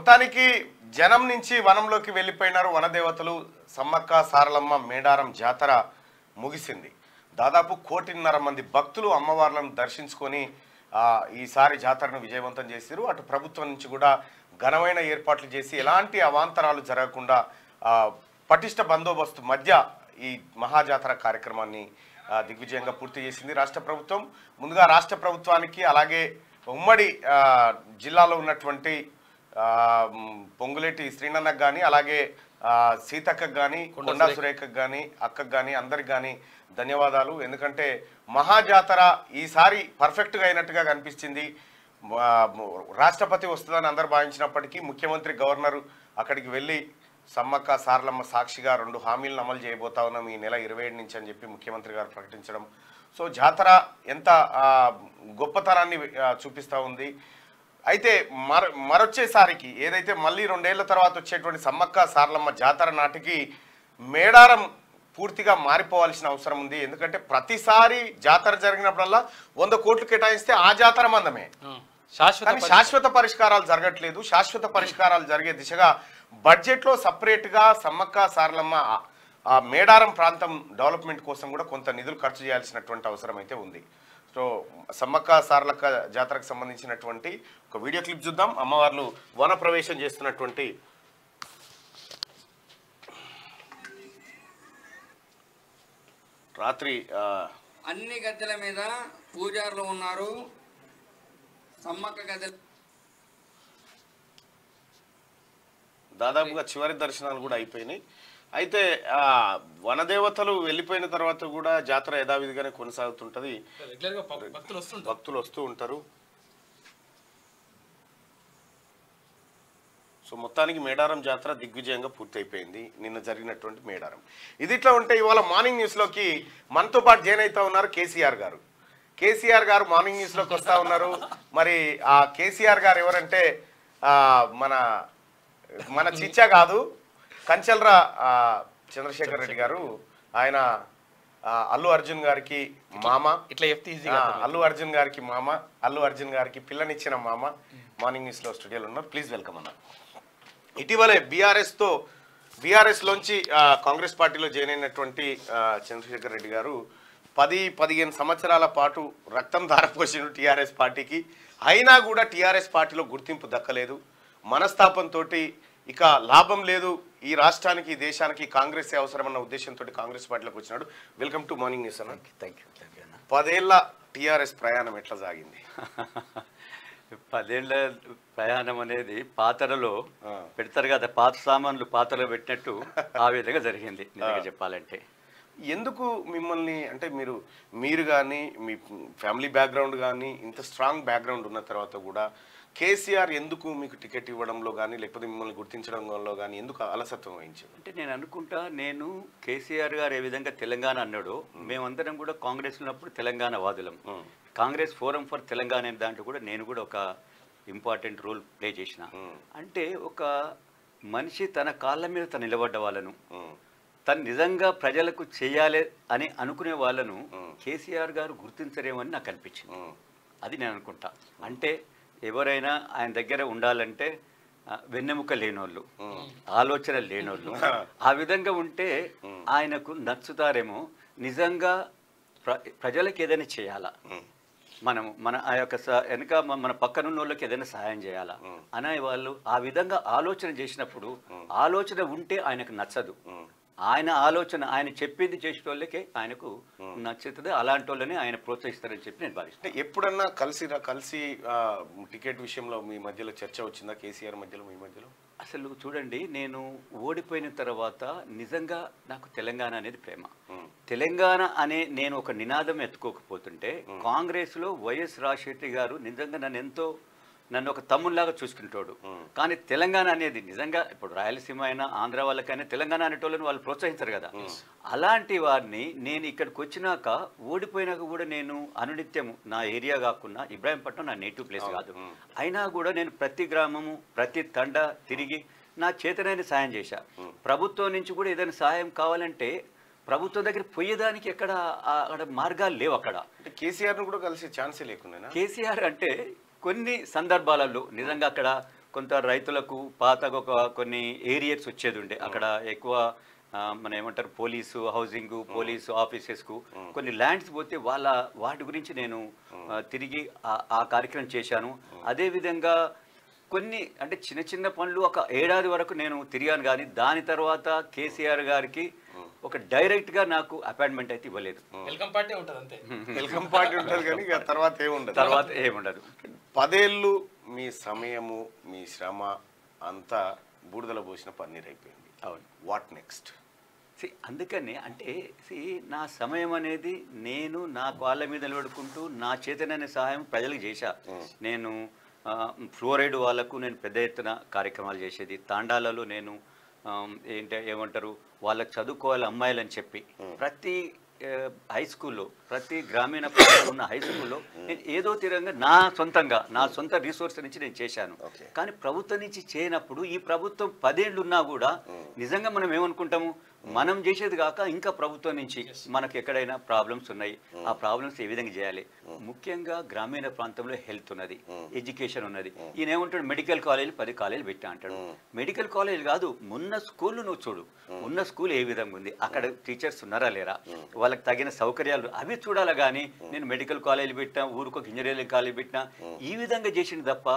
మొత్తానికి జనం నుంచి వనంలోకి వెళ్ళిపోయినారు వనదేవతలు. సమ్మక్క సారలమ్మ మేడారం జాతర ముగిసింది. దాదాపు 1.5 కోటి మంది భక్తులు అమ్మవార్లను దర్శించుకొని ఈసారి జాతరను విజయవంతం చేశారు. అటు ప్రభుత్వం నుంచి కూడా ఘనమైన ఏర్పాట్లు చేసి ఎలాంటి అవాంతరాలు జరగకుండా పటిష్ట బందోబస్తు మధ్య ఈ మహాజాతర కార్యక్రమాన్ని దిగ్విజయంగా పూర్తి చేసింది రాష్ట్ర ప్రభుత్వం. ముందుగా రాష్ట్ర ప్రభుత్వానికి అలాగే ఉమ్మడి జిల్లాలో ఉన్నటువంటి పొంగులేటి శ్రీనన్నకు కానీ అలాగే సీతక్కకు కానీ కొండా సురేఖకు కానీ అక్కకు కానీ అందరికి కానీ ధన్యవాదాలు. ఎందుకంటే మహాజాతర ఈసారి పర్ఫెక్ట్గా అయినట్టుగా కనిపించింది. రాష్ట్రపతి వస్తుందని అందరు భావించినప్పటికీ ముఖ్యమంత్రి గవర్నరు అక్కడికి వెళ్ళి సమ్మక్క సారలమ్మ సాక్షిగా 2 హామీలను అమలు చేయబోతా ఉన్నాం ఈ నెల 27 నుంచి అని చెప్పి ముఖ్యమంత్రి గారు ప్రకటించడం. సో జాతర ఎంత గొప్పతనాన్ని చూపిస్తూ ఉంది. అయితే మరొచ్చేసారికి ఏదైతే మళ్ళీ 2 ఏళ్ల తర్వాత వచ్చేటువంటి సమ్మక్క సారలమ్మ జాతర నాటికి మేడారం పూర్తిగా మారిపోవాల్సిన అవసరం ఉంది. ఎందుకంటే ప్రతిసారి జాతర జరిగినప్పుడల్లా 100 కోట్లు కేటాయిస్తే ఆ జాతర మందమే, శాశ్వత పరిష్కారాలు జరగట్లేదు. శాశ్వత పరిష్కారాలు జరిగే దిశగా బడ్జెట్లో సపరేట్గా సమ్మక్క సారలమ్మ మేడారం ప్రాంతం డెవలప్మెంట్ కోసం కూడా కొంత నిధులు ఖర్చు చేయాల్సినటువంటి అవసరం అయితే ఉంది. సో సమ్మక్క సారలక్క జాతరకు సంబంధించినటువంటి ఒక వీడియో క్లిప్ చూద్దాం. అమ్మవార్లు వన ప్రవేశం చేస్తున్నటువంటి రాత్రి అన్ని గద్దెల మీద పూజారులు ఉన్నారు. సమ్మక్క గద్దెల దాదాపుగా చివరి దర్శనాలు కూడా అయిపోయినాయి. అయితే వనదేవతలు వెళ్ళిపోయిన తర్వాత కూడా జాతర యథావిధిగానే కొనసాగుతుంటది. భక్తులు వస్తూ ఉంటారు. సో మొత్తానికి మేడారం జాతర దిగ్విజయంగా పూర్తయిపోయింది నిన్న జరిగినటువంటి మేడారం. ఇది ఇట్లా ఉంటే ఇవాళ మార్నింగ్ న్యూస్లోకి మనతో పాటు జాయిన్ అవుతా ఉన్నారు కేసీఆర్ గారు. కేసీఆర్ గారు మార్నింగ్ న్యూస్లోకి వస్తూ ఉన్నారు. మరి ఆ కేసీఆర్ గారు ఎవరంటే మన చిచ్చా కాదు, కంచల్ర చంద్రశేఖర్ రెడ్డి గారు. ఆయన అల్లు అర్జున్ గారికి మామ, అల్లు అర్జున్ గారికి మామ, అల్లు అర్జున్ గారికి పిల్లనిచ్చిన మామ మార్నింగ్ న్యూస్లో స్టూడియోలో ఉన్నారు. ప్లీజ్ వెల్కమ్ అన్న. ఇటీవలే బీఆర్ఎస్ లోంచి కాంగ్రెస్ పార్టీలో జాయిన్ అయినటువంటి చంద్రశేఖర్ రెడ్డి గారు 10-15 సంవత్సరాల పాటు రక్తం ధారపోసిన టీఆర్ఎస్ పార్టీకి. అయినా కూడా టీఆర్ఎస్ పార్టీలో గుర్తింపు దక్కలేదు. మనస్తాపంతో ఇక లాభం లేదు, ఈ రాష్ట్రానికి ఈ దేశానికి కాంగ్రెస్ అవసరమన్న ఉద్దేశంతో కాంగ్రెస్ పార్టీలోకి వచ్చినాడు. వెల్కమ్ టు మార్నింగ్ న్యూస్ అన్న. Thank you. 10 ఏళ్ల టీఆర్ఎస్ ప్రయాణం ఎట్లా సాగింది? 10 ఏళ్ల ప్రయాణం అనేది పాతరలో పెడతారు కదా, పాత సామాన్లు పాతలో పెట్టినట్టు ఆ విధంగా జరిగింది నిజంగా చెప్పాలంటే. ఎందుకు మిమ్మల్ని అంటే మీరు కానీ మీ ఫ్యామిలీ బ్యాక్గ్రౌండ్ కానీ ఇంత స్ట్రాంగ్ బ్యాక్గ్రౌండ్ ఉన్న తర్వాత కూడా కేసీఆర్ ఎందుకు మీకు టికెట్ ఇవ్వడంలో కానీ లేకపోతే మిమ్మల్ని గుర్తించడంలో కానీ ఎందుకు అలసత్వం వహించారు? అంటే నేను అనుకుంటా, నేను కేసీఆర్ గారు ఏ విధంగా తెలంగాణ అన్నాడో మేమందరం కూడా కాంగ్రెస్ ఉన్నప్పుడు తెలంగాణ వాదులం. కాంగ్రెస్ ఫోరం ఫర్ తెలంగాణ అనే దాంట్లో కూడా నేను కూడా ఒక ఇంపార్టెంట్ రోల్ ప్లే చేసిన. అంటే ఒక మనిషి తన కాళ్ళ మీద తను నిలబడ్డ వాళ్ళను, తను నిజంగా ప్రజలకు చేయాలి అని అనుకునే వాళ్ళను కేసీఆర్ గారు గుర్తించరేమని నాకు అనిపించింది. అది నేను అనుకుంటా. అంటే ఎవరైనా ఆయన దగ్గర ఉండాలంటే వెన్నెముక లేనోళ్ళు, ఆలోచన లేనోళ్ళు, ఆ విధంగా ఉంటే ఆయనకు నచ్చుతారేమో. నిజంగా ప్రజలకు ఏదైనా చేయాలా, మన ఆ యొక్క వెనక మన పక్కనున్న వాళ్ళకి ఏదైనా సహాయం చేయాలా అనే వాళ్ళు ఆ విధంగా ఆలోచన చేసినప్పుడు, ఆలోచన ఉంటే ఆయనకు నచ్చదు. ఆయన ఆలోచన, ఆయన చెప్పింది చేసే వాళ్ళకే ఆయనకు నచ్చుతుంది. అలాంటి వాళ్ళని ఆయన ప్రోత్సహిస్తారని చెప్పి నేను భావిస్తాను. ఎప్పుడన్నా కలిసి టికెట్ విషయంలో మీ మధ్యలో చర్చ వచ్చిందా? కేసీఆర్ మధ్యలో మీ మధ్యలో? అసలు చూడండి, నేను ఓడిపోయిన తర్వాత నిజంగా నాకు తెలంగాణ అనేది ప్రేమ. తెలంగాణ అనే నేను ఒక నినాదం ఎత్తుకోకపోతుంటే కాంగ్రెస్లో వైఎస్ రాజశేఖర్ గారు నిజంగా నన్ను ఒక తమ్ముళ్లాగా చూసుకుంటాడు. కానీ తెలంగాణ అనేది నిజంగా ఇప్పుడు రాయలసీమ అయినా ఆంధ్ర వాళ్ళకైనా తెలంగాణ అనేటోళ్ళని వాళ్ళు ప్రోత్సహించారు కదా. అలాంటి వారిని నేను ఇక్కడికి వచ్చినాక ఓడిపోయినాక కూడా నేను అనునిత్యము నా ఏరియా కాకుండా ఇబ్రాహీంపట్నం నా నేటివ్ ప్లేస్ కాదు, అయినా కూడా నేను ప్రతి గ్రామము ప్రతి తండ తిరిగి నా చేతనైన సాయం చేశా. ప్రభుత్వం నుంచి కూడా ఏదైనా సహాయం కావాలంటే ప్రభుత్వం దగ్గర పోయేదానికి అక్కడ మార్గాలు లేవు. అక్కడ కేసీఆర్ కూడా కలిసి ఛాన్సే లేకుండా కేసీఆర్ అంటే కొన్ని సందర్భాలలో నిజంగా అక్కడ కొంత రైతులకు పాతగా కొన్ని ఏరియాస్ వచ్చేది ఉండే అక్కడ ఎక్కువ మన ఏమంటారు పోలీసు హౌసింగ్ పోలీసు ఆఫీసెస్కు కొన్ని ల్యాండ్స్ పోతే వాటి గురించి నేను తిరిగి ఆ కార్యక్రమం చేశాను. అదేవిధంగా కొన్ని అంటే చిన్న చిన్న పనులు ఒక ఏడాది వరకు నేను తిరిగాను, కానీ దాని తర్వాత కేసీఆర్ గారికి ఒక డైరెక్ట్గా నాకు అపాయింట్మెంట్ అయితే ఇవ్వలేదు. వెల్కమ్ పార్టీ ఉంటుంది అంతే, వెల్కమ్ పార్టీ ఉంటుంది కానీ తర్వాత ఏముండదు. 10 ఏళ్ళు మీ సమయము మీ శ్రమ అంతా బూడిదల పోసిన పన్నీర్ అయిపోయింది. అవును, వాట్ నెక్స్ట్? అందుకని అంటే నా సమయం అనేది నేను నా కాళ్ళ మీద నిలబడుకుంటూ నా చేతనైన సహాయం ప్రజలకు చేశా. నేను ఫ్లోరైడ్ వాళ్ళకు నేను పెద్ద ఎత్తున కార్యక్రమాలు చేసేది. తాండాలలో నేను ఏమంటారు వాళ్ళకి చదువుకోవాలి అమ్మాయిలని చెప్పి ప్రతి హై స్కూల్లో ప్రతి గ్రామీణ ప్రాంతంలో ఉన్న హై స్కూల్లో నేను ఏదో తీరంగా నా సొంత రిసోర్స్ నుంచి నేను చేశాను. కానీ ప్రభుత్వం నుంచి చేయనప్పుడు ఈ ప్రభుత్వం 10 ఏళ్ళు ఉన్నా కూడా నిజంగా మనం ఏమనుకుంటాము, మనం చేసేది కాక ఇంకా ప్రభుత్వం నుంచి మనకు ఎక్కడైనా ప్రాబ్లమ్స్ ఉన్నాయి, ఆ ప్రాబ్లమ్స్ ఏ విధంగా చేయాలి. ముఖ్యంగా గ్రామీణ ప్రాంతంలో హెల్త్ ఉన్నది, ఎడ్యుకేషన్ ఉన్నది. ఈయన ఏమంటాడు మెడికల్ కాలేజీలు 10 కాలేజీలు పెట్టా అంటాడు. మెడికల్ కాలేజ్ కాదు, ఉన్న స్కూల్ నువ్వు చూడు, ఉన్న స్కూల్ ఏ విధంగా ఉంది, అక్కడ టీచర్స్ ఉన్నారా లేరా, వాళ్ళకి తగిన సౌకర్యాలు అవి చూడాలి. కానీ నేను మెడికల్ కాలేజీలు పెట్టినా, ఊరికొక ఇంజనీరింగ్ కాలేజీ పెట్టినా, ఈ విధంగా చేసింది తప్ప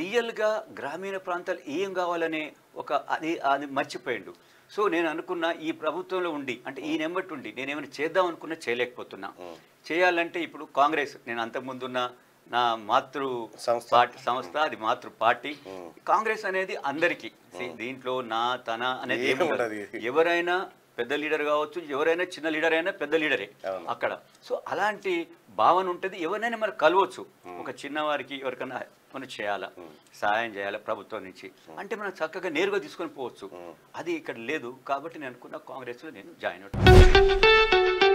రియల్గా గ్రామీణ ప్రాంతాలు ఏం కావాలనే అది మర్చిపోయిండు. సో నేను అనుకున్న ఈ ప్రభుత్వంలో ఉండి అంటే ఈ నెంబర్ ఉండి నేనేమైనా చేద్దాం అనుకున్నా చేయలేకపోతున్నా. చేయాలంటే ఇప్పుడు కాంగ్రెస్, నేను అంతకుముందున్న నా మాతృ సంస్థ, అది మాతృ పార్టీ. కాంగ్రెస్ అనేది అందరికీ, దీంట్లో తన అనేది ఎవరైనా పెద్ద లీడర్ కావచ్చు, ఎవరైనా చిన్న లీడర్ అయినా పెద్ద లీడరే అక్కడ. సో అలాంటి భావన ఉంటుంది. ఎవరినైనా మనం కలవచ్చు, ఒక చిన్నవారికి ఎవరికైనా మనం చేయాలా, సహాయం చేయాలా ప్రభుత్వం నుంచి అంటే మనం చక్కగా నేరుగా తీసుకొని పోవచ్చు. అది ఇక్కడ లేదు. కాబట్టి నేను అనుకున్న కాంగ్రెస్లో నేను జాయిన్ అవుతాను.